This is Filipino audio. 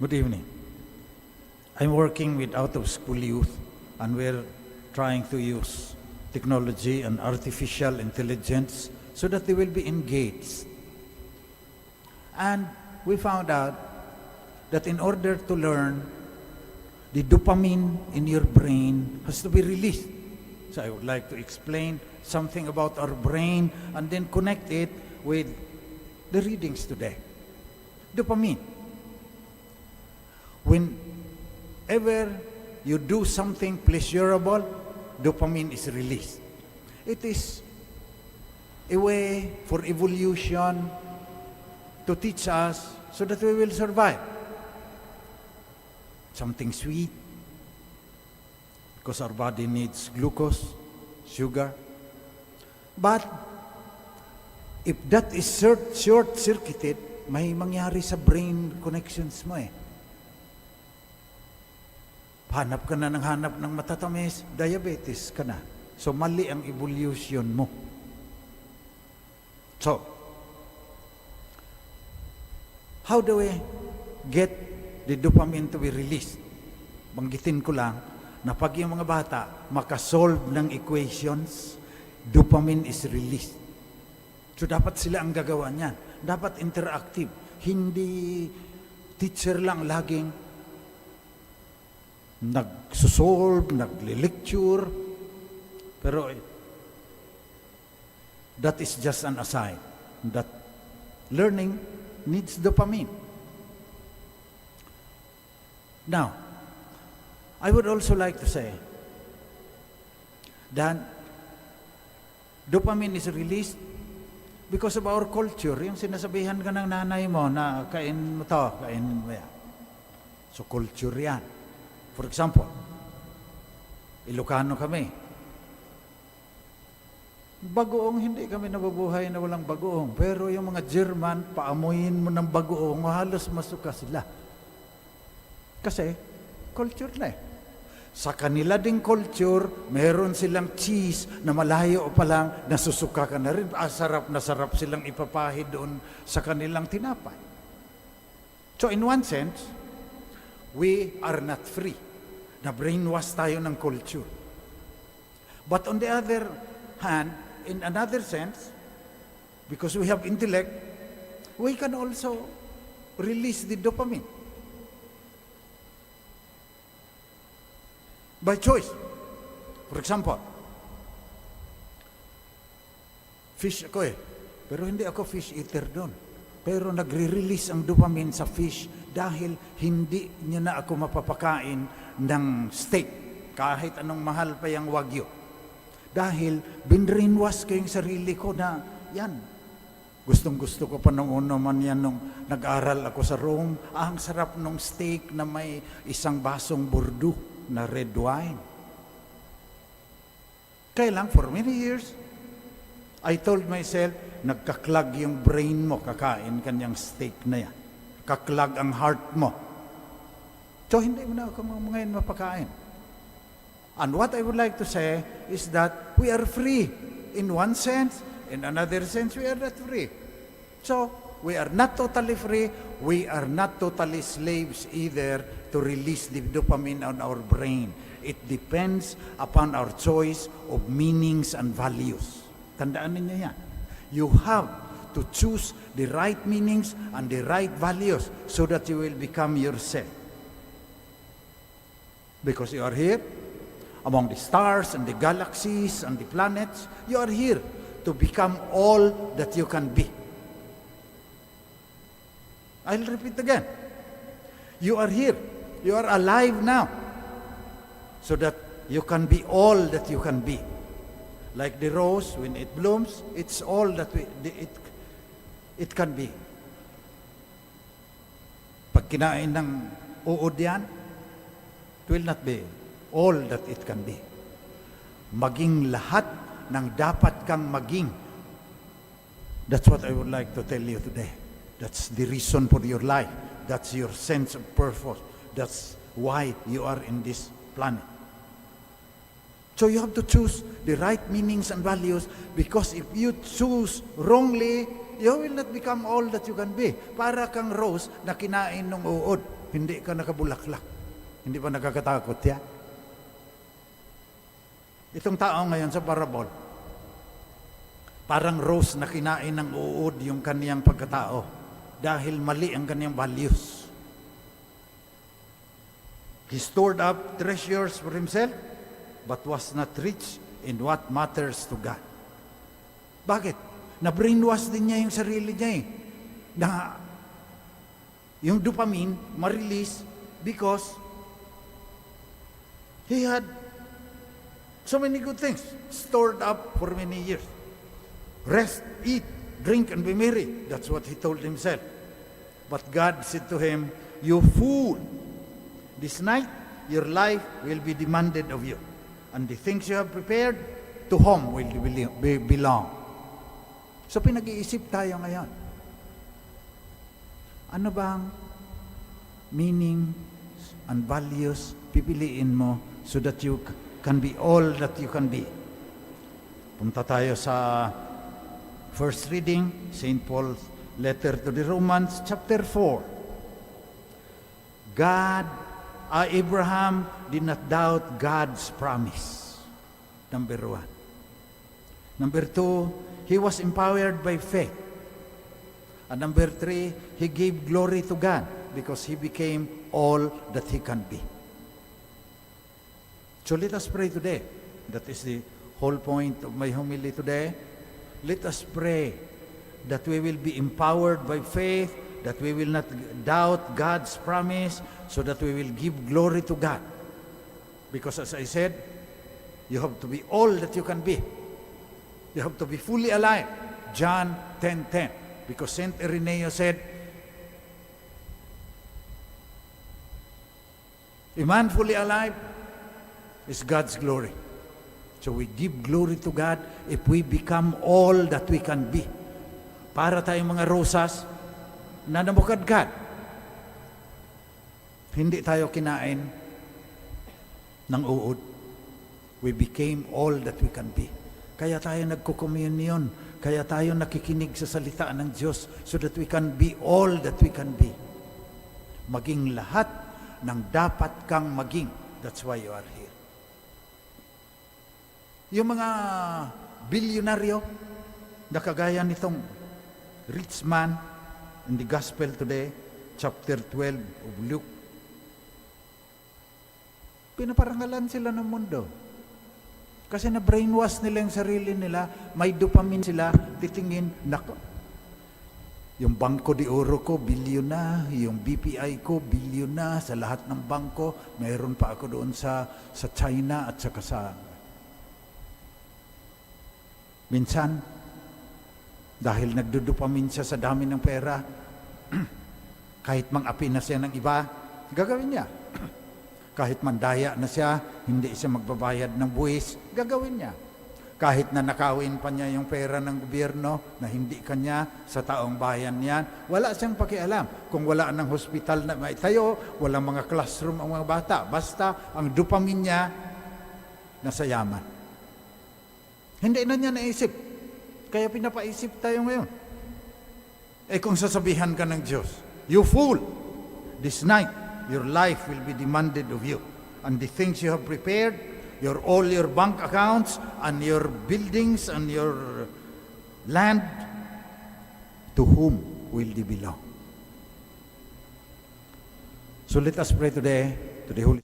Good evening. I'm working with out-of-school youth, and we're trying to use technology and artificial intelligence so that they will be engaged. And we found out that in order to learn, the dopamine in your brain has to be released. So I would like to explain something about our brain and then connect it with the readings today. Dopamine. Whenever you do something pleasurable, dopamine is released. It is a way for evolution to teach us so that we will survive. Something sweet, because our body needs glucose, sugar. But if that is short-circuited, may mangyari sa brain connections mo eh. Hanap ka na ng hanap ng matatamis, diabetes ka na. So mali ang evolution mo. So, how do we get the dopamine to be released? Banggitin ko lang na pag yung mga bata makasolve ng equations, dopamine is released. So dapat sila ang gagawa niyan. Dapat interactive. Hindi teacher lang laging nagsusolve, nagle-lecture. Pero that is just an aside. That learning needs dopamine. Now, I would also like to say that dopamine is released because of our culture. Yung sinasabihan ka ng nanay mo na kain mo to, kain mo yan. So culture yan. For example, Ilocano kami. Bagoong, hindi kami nabubuhay na walang bagoong. Pero yung mga German, paamuyin mo ng bagoong, halos masuka sila. Kasi, culture na eh. Sa kanila ding culture, meron silang cheese na malayo pa lang, nasusuka ka na rin. Sarap na sarap silang ipapahid doon sa kanilang tinapay. So in one sense, we are not free. Na-brainwash tayo ng culture. But on the other hand, in another sense, because we have intellect, we can also release the dopamine. By choice. For example, fish ako eh. Pero hindi ako fish eater doon. Pero nagre-release ang dopamine sa fish dahil hindi niya na ako mapapakain ng steak. Kahit anong mahal pa yung wagyu. Dahil binrainwash ko yung sarili ko na yan. Gustong-gusto ko pa nung una man yan nung nag-aral ako sa Rome. Ang sarap nung steak na may isang basong Bordeaux na red wine. Kaya lang, for many years, I told myself, nagkaklag yung brain mo, kakain kanyang steak na yan. Kaklag ang heart mo. So, hindi mo na ako ngayon mapakain. And what I would like to say is that we are free. In one sense, in another sense, we are not free. So, we are not totally free. We are not totally slaves either to release the dopamine on our brain. It depends upon our choice of meanings and values. Tandaan ninyo yan. You have to choose the right meanings and the right values so that you will become yourself. Because you are here, among the stars and the galaxies and the planets, you are here to become all that you can be. I'll repeat again. You are here. You are alive now. So that you can be all that you can be. Like the rose, when it blooms, it's all that it can be. Pag kinain ng uod yan, it will not be all that it can be. Maging lahat ng dapat kang maging. That's what I would like to tell you today. That's the reason for your life. That's your sense of purpose. That's why you are in this planet. So you have to choose the right meanings and values, because if you choose wrongly, you will not become all that you can be. Para kang rose na kinain ng uod. Hindi ka nakabulaklak. Hindi ba nakakatakot yan? Itong tao ngayon sa parabol, parang rose na kinain ng uod yung kaniyang pagkatao dahil mali ang kaniyang values. He stored up treasures for himself but was not rich in what matters to God. Bakit? Na-brainwash din niya yung sarili niya eh. Na yung dopamine ma-release because he had so many good things stored up for many years. Rest, eat, drink, and be merry. That's what he told himself. But God said to him, "You fool, this night your life will be demanded of you. And the things you have prepared, to whom will belong?" So pinag-iisip tayo ngayon. Ano bang meaning and values pipiliin mo so that you can be all that you can be? Punta tayo sa first reading, St. Paul's letter to the Romans, chapter 4. Abraham did not doubt God's promise. Number 1. Number 2, he was empowered by faith. And number 3, he gave glory to God because he became all that he can be. So let us pray today. That is the whole point of my homily today. Let us pray that we will be empowered by faith, that we will not doubt God's promise, so that we will give glory to God. Because as I said, you have to be all that you can be. You have to be fully alive. John 10:10. Because Saint Irenaeus said, a man fully alive is God's glory. So we give glory to God if we become all that we can be. Para tayong mga rosas na namukadkad. Hindi tayo kinain ng uod. We became all that we can be. Kaya tayo nagko-communion. Kaya tayo nakikinig sa salita ng Diyos so that we can be all that we can be. Maging lahat ng dapat kang maging. That's why you are here. Yung mga bilyonaryo na kagaya nitong rich man in the gospel today, chapter 12 of Luke, pinaparangalan sila ng mundo. Kasi na-brainwash nila yung sarili nila, may dopamine sila, titingin, nako, yung Bangko de Oro ko, bilyon na, yung BPI ko, bilyon na, sa lahat ng bangko, mayroon pa ako doon sa China at saka sa minsan, dahil nagdudupamin siya sa dami ng pera, kahit mang-api na siya ng iba, gagawin niya. Kahit mandaya na siya, hindi siya magbabayad ng buwis, gagawin niya. Kahit na nakawin pa niya yung pera ng gobyerno na hindi kanya sa taong bayan niyan, wala siyang pakialam. Kung wala ng hospital na maitayo, walang mga classroom ang mga bata. Basta ang dopamine niya nasa yaman. Hindi na niya naisip. Kaya pinapaisip tayo ngayon. Eh kung sasabihan ka ng Diyos, "You fool, this night your life will be demanded of you. And the things you have prepared, all your bank accounts and your buildings and your land, to whom will they belong?" So let us pray today to the Holy